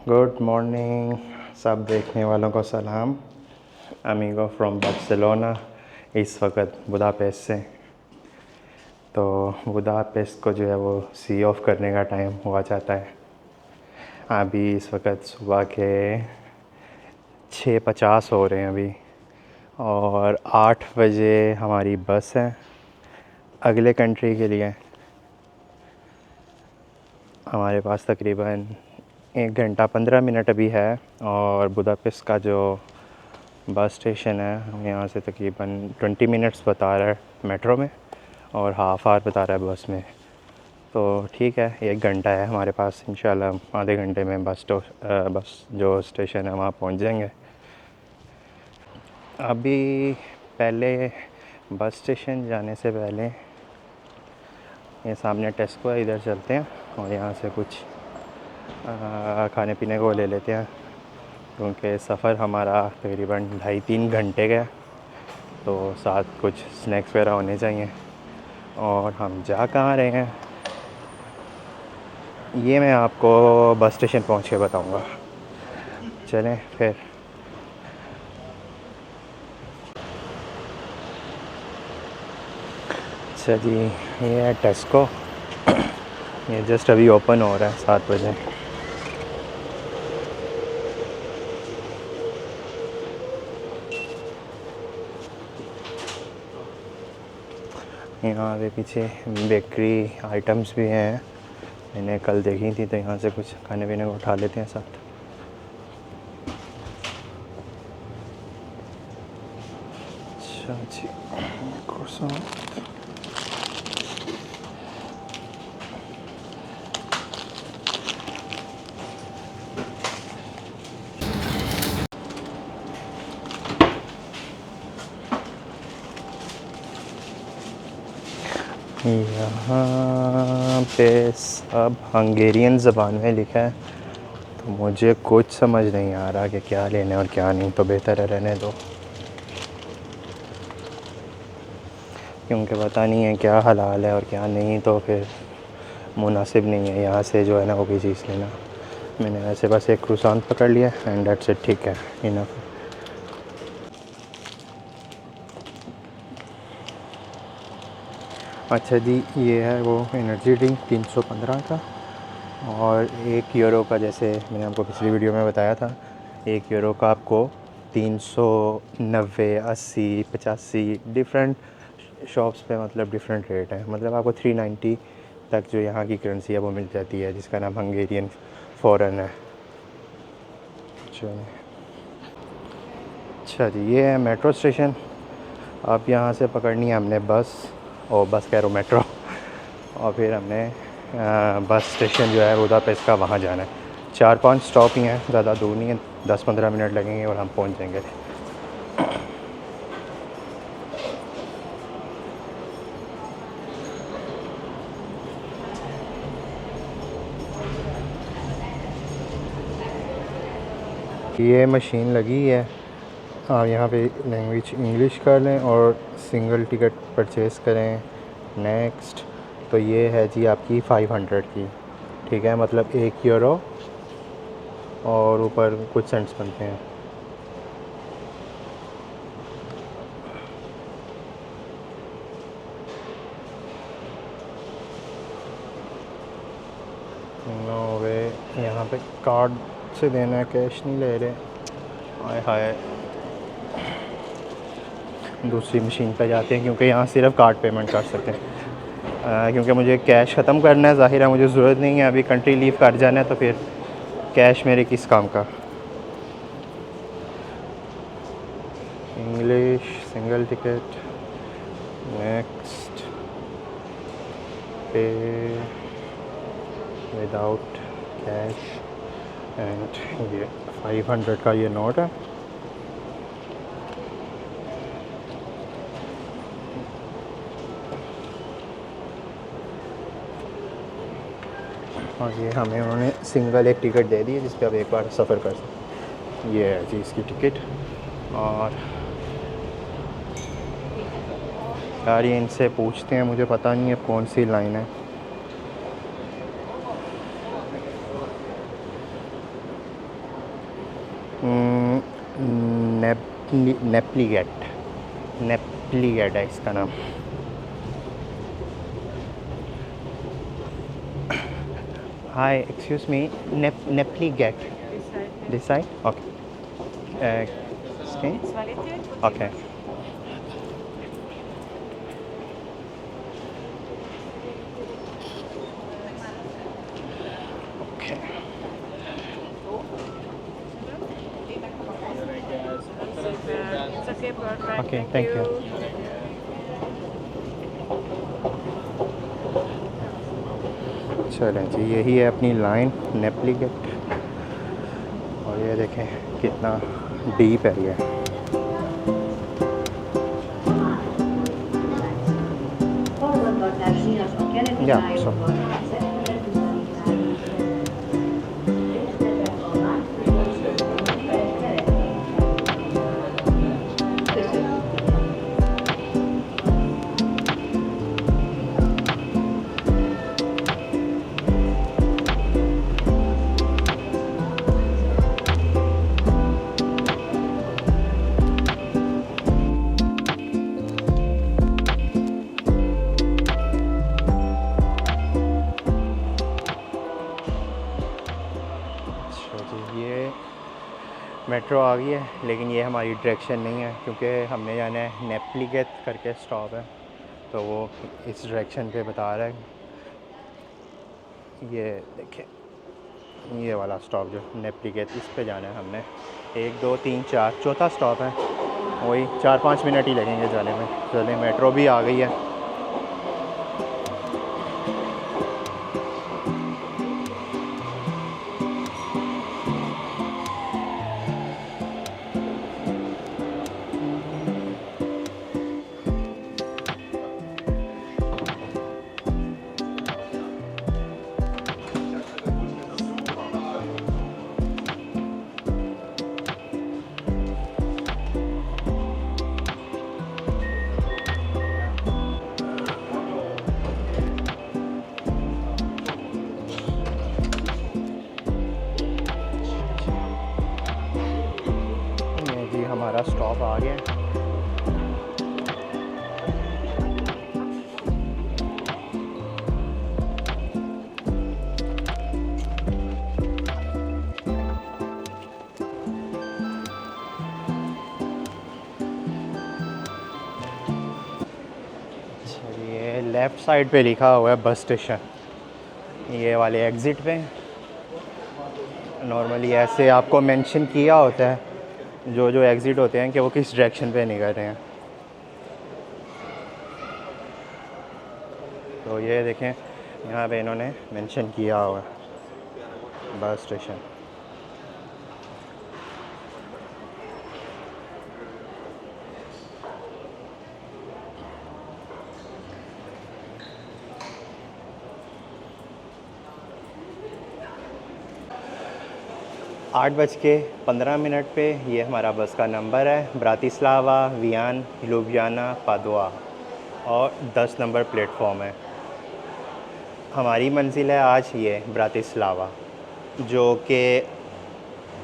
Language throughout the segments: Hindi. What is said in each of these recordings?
गुड मॉर्निंग सब देखने वालों को सलाम। Amigo from Barcelona. इस वक्त बुदापेस्ट से, तो बुदापेस्ट को जो है वो सी ऑफ करने का टाइम हुआ जाता है। अभी इस वक्त सुबह के 6:50 हो रहे हैं अभी, और 8 बजे हमारी बस है अगले कंट्री के लिए। हमारे पास तकरीबन 1 घंटा 15 मिनट अभी है, और बुदापेस्ट का जो बस स्टेशन है हम यहाँ से तकरीबन 20 मिनट्स बता रहा है मेट्रो में, और हाफ़ आवर बता रहा है बस में। तो ठीक है, 1 घंटा है हमारे पास। इंशाल्लाह आधे घंटे में बस जो स्टेशन है वहाँ पहुँच जाएंगे। अभी पहले बस स्टेशन जाने से पहले ये सामने टेस्को है, इधर चलते हैं और यहाँ से कुछ खाने पीने को ले लेते हैं, क्योंकि सफ़र हमारा तकरीबन 2.5-3 घंटे का है, तो साथ कुछ स्नैक्स वगैरह होने चाहिए। और हम जा कहाँ रहे हैं ये मैं आपको बस स्टेशन पहुँच के बताऊँगा। चलें फिर। अच्छा जी, ये है टेस्को। ये जस्ट अभी ओपन हो रहा है 7 बजे। यहाँ पे पीछे बेकरी आइटम्स भी हैं, मैंने कल देखी थी, तो यहाँ से कुछ खाने पीने को उठा लेते हैं साथ। अच्छा जी, croissant। यहाँ पे सब हंगेरियन ज़बान में लिखा है, तो मुझे कुछ समझ नहीं आ रहा कि क्या लेना और क्या नहीं, तो बेहतर है रहने दो, क्योंकि पता नहीं है क्या हलाल है और क्या नहीं, तो फिर मुनासिब नहीं है यहाँ से जो है ना वो भी चीज़ लेना। मैंने वैसे बस एक क्रूसान पकड़ लिया एंड दैट्स इट, ठीक है, इनफ। अच्छा जी, ये है वो एनर्जी ड्रिंक 315 का, और 1 यूरो का, जैसे मैंने आपको पिछली वीडियो में बताया था, 1 यूरो का आपको 390, 80, 85 डिफरेंट शॉप्स पे मतलब डिफरेंट रेट है। मतलब आपको 390 तक जो यहाँ की करेंसी है वो मिल जाती है, जिसका नाम हंगेरियन फ़ॉरन है। चलिए, अच्छा जी, ये है मेट्रो स्टेशन। अब यहाँ से पकड़नी है हमने बस, और बस कह रहा हूँ मेट्रो, और फिर हमने बस स्टेशन जो है बुदापेस्ट का, वहाँ जाना है। 4-5 स्टॉप ही हैं, ज़्यादा दूर नहीं है, 10-15 मिनट लगेंगे और हम पहुँच जाएंगे। ये मशीन लगी है, आप यहाँ पे लैंग्वेज इंग्लिश कर लें और सिंगल टिकट परचेज़ करें। नेक्स्ट, तो ये है जी आपकी 500 की, ठीक है, मतलब 1 यूरो और ऊपर कुछ सेंट्स बनते हैं। नो वे, यहाँ पे कार्ड से देना है, कैश नहीं ले रहे। हाय हाय, दूसरी मशीन पे जाते हैं, क्योंकि यहाँ सिर्फ कार्ड पेमेंट कर सकते हैं। क्योंकि मुझे कैश ख़त्म करना है, ज़ाहिर है मुझे ज़रूरत नहीं है, अभी कंट्री लीव कर जाना है, तो फिर कैश मेरे किस काम का। इंग्लिश सिंगल टिकट, नेक्स्ट, पे विदाउट कैश, एंड ये 500 का ये नोट है। और ये हमें उन्होंने सिंगल एक टिकट दे दी है, जिस पे आप एक बार सफ़र कर सकते। ये है जी इसकी टिकट। और यार ये इनसे पूछते हैं, मुझे पता नहीं है कौन सी लाइन है। नेप्लीगेट, नेप्लीगेट है इसका नाम। हाय एक्सक्यूज़ मी, नेप्लीगेट this side, okay. Okay okay It's okay, perfect. Okay, Thank thank you. you. चलें जी, यही है अपनी लाइन नेप्लीगेट। और ये देखें कितना डीप है ये। या सो ये मेट्रो आ गई है, लेकिन ये हमारी डायरेक्शन नहीं है क्योंकि हमने जाना है नेप्लीगेट करके स्टॉप है, तो वो इस डायरेक्शन पे बता रहा है। ये देखें, ये वाला स्टॉप जो नेप्लीगेट, इस पे जाना है हमने। 1 2 3 4 चौथा स्टॉप है, वही 4-5 मिनट ही लगेंगे जाने में। चलें, मेट्रो भी आ गई है। ये जी हमारा स्टॉप आ गया है। ये लेफ़्ट साइड पे लिखा हुआ है बस स्टेशन, ये वाले एग्ज़िट पे। नॉर्मली ऐसे आपको मेंशन किया होता है जो जो एग्ज़िट होते हैं कि वो किस डायरेक्शन पे निकल रहे हैं। तो ये देखें, यहाँ पे इन्होंने मेंशन किया हुआ है बस स्टेशन। आठ बज के 15 पे ये हमारा बस का नंबर है, ब्रातिस्लावा वियान ल्यूब्लियाना पादुआ, और 10 नंबर प्लेटफॉर्म है। हमारी मंजिल है आज ये ब्रातिस्लावा, जो कि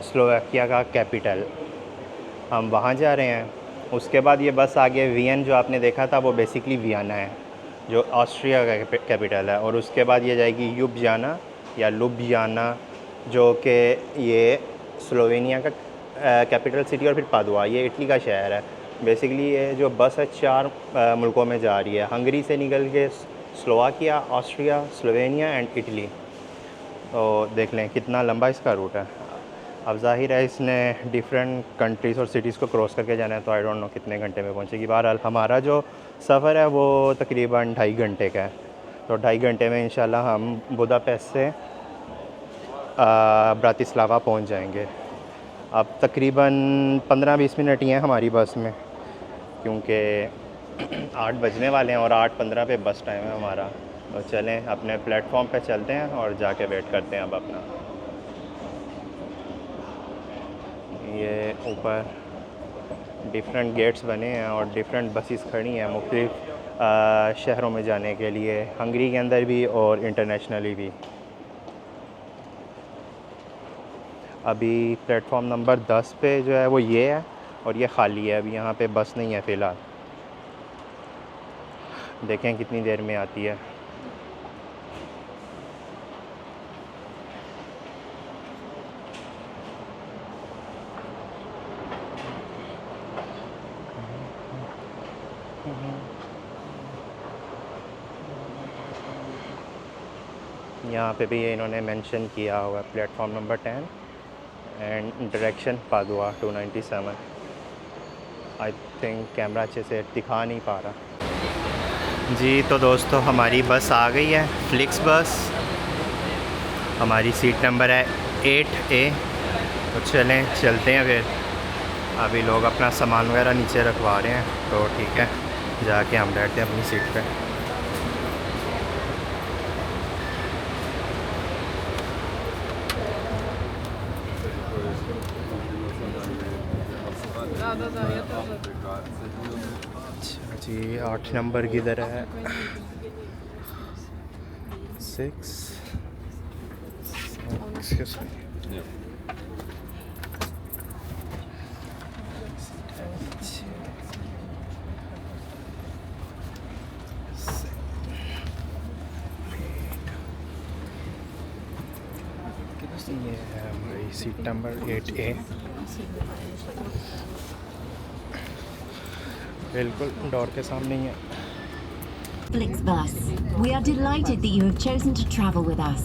स्लोवाकिया का कैपिटल। हम वहाँ जा रहे हैं। उसके बाद ये बस आगे वियन जो आपने देखा था वो बेसिकली वियना है, जो ऑस्ट्रिया का कैपिटल है। और उसके बाद ये जाएगी ल्यूब्लियाना या लुब्लियाना, जो कि ये स्लोवेनिया का कैपिटल सिटी, और फिर पादुआ, ये इटली का शहर है। बेसिकली ये जो बस है 4 मुल्कों में जा रही है। हंगरी से निकल के Slovakia, Austria, Slovenia and Italy. तो देख लें कितना लंबा इसका रूट है। अब ज़ाहिर है इसने डिफरेंट कंट्रीज़ और सिटीज़ को क्रॉस करके जाना है, तो आई डोंट नो कितने घंटे में पहुंचेगी। बहरहाल हमारा जो सफ़र है वो तकरीबन 2.5 घंटे का है। तो 2.5 घंटे में इंशाल्लाह हम बुदापेस्ट से ब्रातिस्लावा पहुंच जाएंगे। अब तकरीबन 15-20 मिनट ही हैं हमारी बस में, क्योंकि 8 बजने वाले हैं और 8:15 पे बस टाइम है हमारा। तो चलें अपने प्लेटफॉर्म पे चलते हैं और जाके वेट करते हैं अब अपना। ये ऊपर डिफरेंट गेट्स बने हैं और डिफरेंट बसेस खड़ी हैं मुख्तलिफ़ शहरों में जाने के लिए, हंगरी के अंदर भी और इंटरनेशनली भी। अभी प्लेटफॉर्म नंबर 10 पे जो है वो ये है और ये ख़ाली है, अभी यहाँ पे बस नहीं है फ़िलहाल। देखें कितनी देर में आती है। यहाँ पे भी इन्होंने मेंशन किया हुआ है platform number 10 and direction Padua 297। I think camera अच्छे से दिखा नहीं पा रहा। जी तो दोस्तों हमारी बस आ गई है, फ्लिक्स बस। हमारी सीट नंबर है 8A। तो चलते हैं फिर। अभी लोग अपना सामान वगैरह नीचे रखवा रहे हैं, तो ठीक है जाके हम बैठते हैं अपनी सीट पे। अच्छा जी 8 नंबर किधर है? 6। Excuse me. ये है हमारी सीट नंबर 8A। बिल्कुल डोर के सामने ही है। FlixBus. We are delighted that you have chosen to travel with us.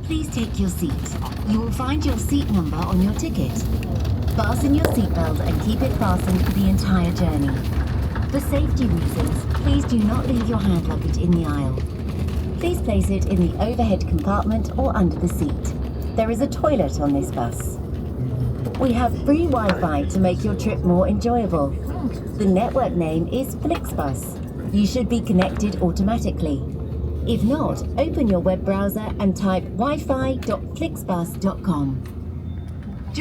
Please take your seat. You will find your seat number on your ticket. Fasten your seatbelt and keep it fastened for the entire journey. For safety reasons, please do not leave your hand luggage in the aisle. Please place it in the overhead compartment or under the seat. There is a toilet on this bus. We have free Wi-Fi to make your trip more enjoyable. The network name is FlixBus. You should be connected automatically. If not, open your web browser and type wifi.flixbus.com.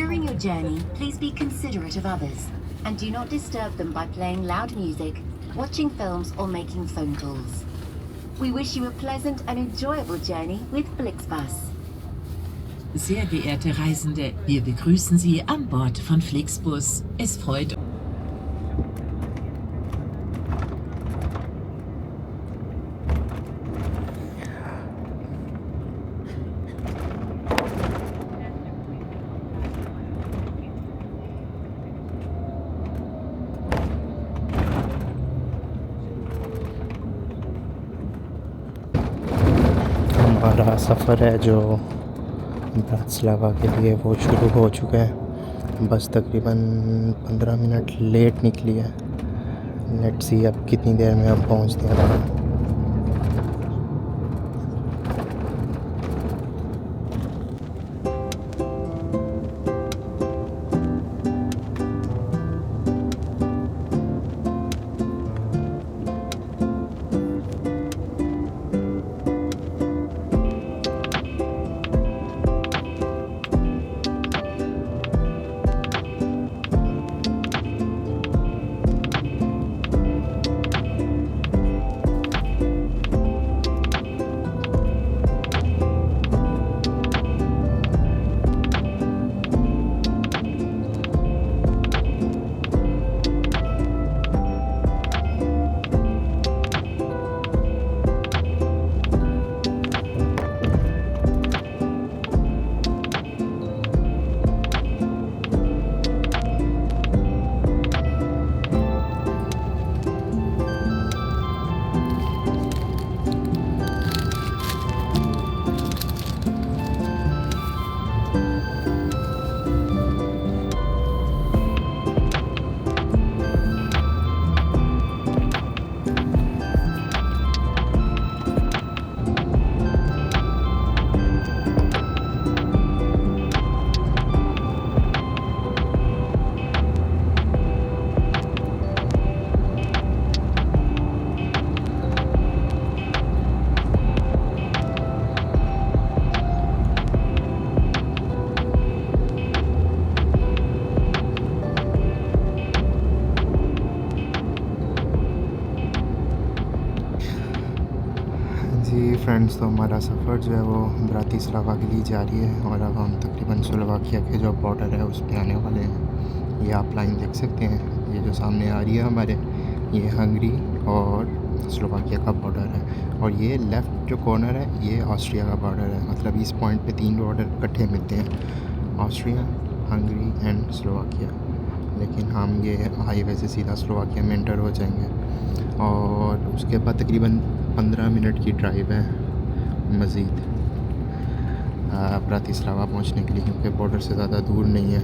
During your journey, please be considerate of others and do not disturb them by playing loud music, watching films or making phone calls. We wish you a pleasant and enjoyable journey with FlixBus. Sehr geehrte Reisende, wir begrüßen Sie an Bord von FlixBus. Es freut uns. हमारा सफ़र है जो ब्रातिस्लावा के लिए वो शुरू हो चुका है। बस तकरीबन 15 मिनट लेट निकली है। लेट्स सी अब कितनी देर में हम पहुंचते हैं वहाँ। फ्रेंड्स, तो हमारा सफ़र जो है वो ब्रातिस्लावा के लिए जारी है और अब हम तकरीबन स्लोवाकिया के जो बॉर्डर है उस पे आने वाले हैं। ये आप लाइन देख सकते हैं, ये जो सामने आ रही है हमारे, ये हंगरी और स्लोवाकिया का बॉर्डर है और ये लेफ़्ट जो कॉर्नर है ये ऑस्ट्रिया का बॉर्डर है। मतलब इस पॉइंट पे 3 बॉर्डर इकट्ठे मिलते हैं, ऑस्ट्रिया, हंगरी एंड स्लोवाकिया। लेकिन हम ये हाईवे से सीधा स्लोवाकिया में एंटर हो जाएंगे और उसके बाद तकरीबन 15 मिनट की ड्राइव है मज़ीद ब्रातिस्लावा पहुंचने के लिए, क्योंकि बॉर्डर से ज़्यादा दूर नहीं है।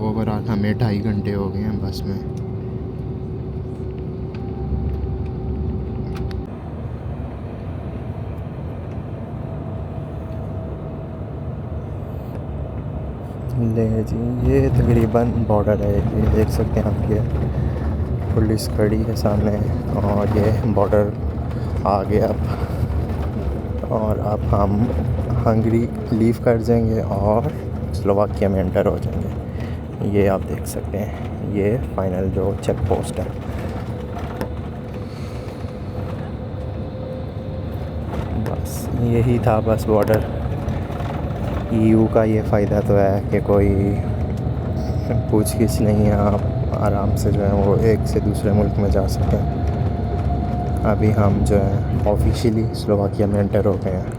ओवरऑल हमें 2.5 घंटे हो गए हैं बस में। ले जी, ये तकरीबन बॉर्डर है, ये देख सकते हैं आप, ये पुलिस खड़ी है सामने और ये बॉर्डर आ गया अब। और अब हम हंगरी लीव कर जाएंगे और स्लोवाकिया में एंटर हो जाएंगे। ये आप देख सकते हैं, ये फाइनल जो चेक पोस्ट है। बस यही था, बस बॉर्डर। ईयू का ये फ़ायदा तो है कि कोई पूछ गिछ नहीं है, आप आराम से जो है वो एक से दूसरे मुल्क में जा सकते हैं। अभी हम जो है ऑफिशियली स्लोवाकिया में एंटर हो गए हैं।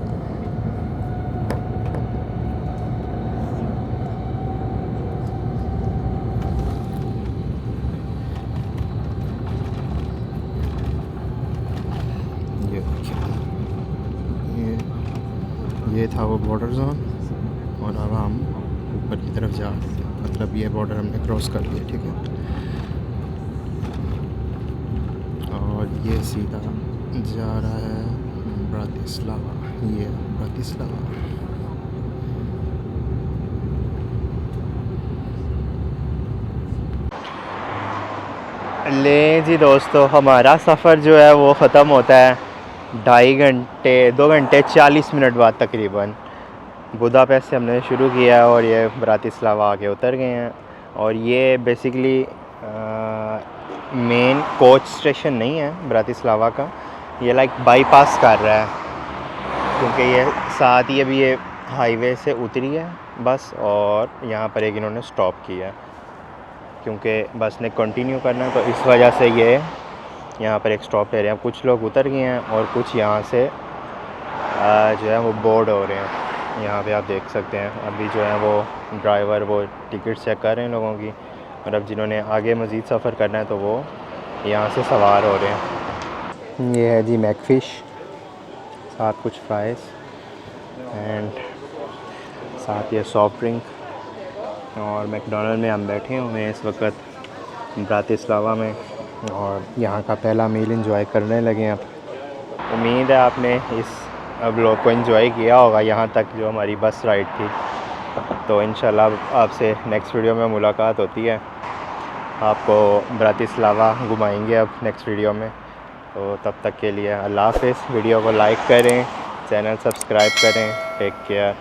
ये देखिए, ये था वो बॉर्डर जोन और अब हम ऊपर की तरफ जा रहे हैं। मतलब ये बॉर्डर हमने क्रॉस कर लिया, ठीक है। और ये सीधा जा रहा है ब्रातिस्लावा, ये ब्रातिस्लावा। ले जी दोस्तों, हमारा सफ़र जो है वो ख़त्म होता है 2 घंटे 40 मिनट बाद तकरीबन। बुदापेस्ट से हमने शुरू किया और ये ब्रातिस्लावा आके उतर गए हैं। और ये बेसिकली मेन कोच स्टेशन नहीं है ब्रातिस्लावा का, ये लाइक बाईपास कर रहा है, क्योंकि ये साथ ही अभी ये हाईवे से उतरी है बस और यहाँ पर एक इन्होंने स्टॉप किया है, क्योंकि बस ने कंटिन्यू करना है, तो इस वजह से ये यहाँ पर एक स्टॉप ले रहे हैं। कुछ लोग उतर गए हैं और कुछ यहाँ से जो है वो बोर्ड हो रहे हैं। यहाँ पे आप देख सकते हैं, अभी जो है वो ड्राइवर वो टिकट चेक कर रहे हैं लोगों की, और अब जिन्होंने आगे मज़ीद सफ़र करना है तो वो यहाँ से सवार हो रहे हैं। ये है जी मैकफ़िश, साथ कुछ फ्राइज़ एंड साथ ये सॉफ्ट ड्रिंक। और मैकडॉनल्ड में हम बैठे हुए हैं इस वक्त ब्रातिस्लावा में और यहाँ का पहला मील एंजॉय करने लगे हैं। अब उम्मीद है आपने इस व्लॉग को एंजॉय किया होगा यहाँ तक जो हमारी बस राइड थी। तो इंशाल्लाह आपसे नेक्स्ट वीडियो में मुलाकात होती है, आपको ब्रातिस्लावा घुमाएंगे अब नेक्स्ट वीडियो में। तो तब तक के लिए अल्लाह हाफ़िज़। वीडियो को लाइक करें, चैनल सब्सक्राइब करें। Take care.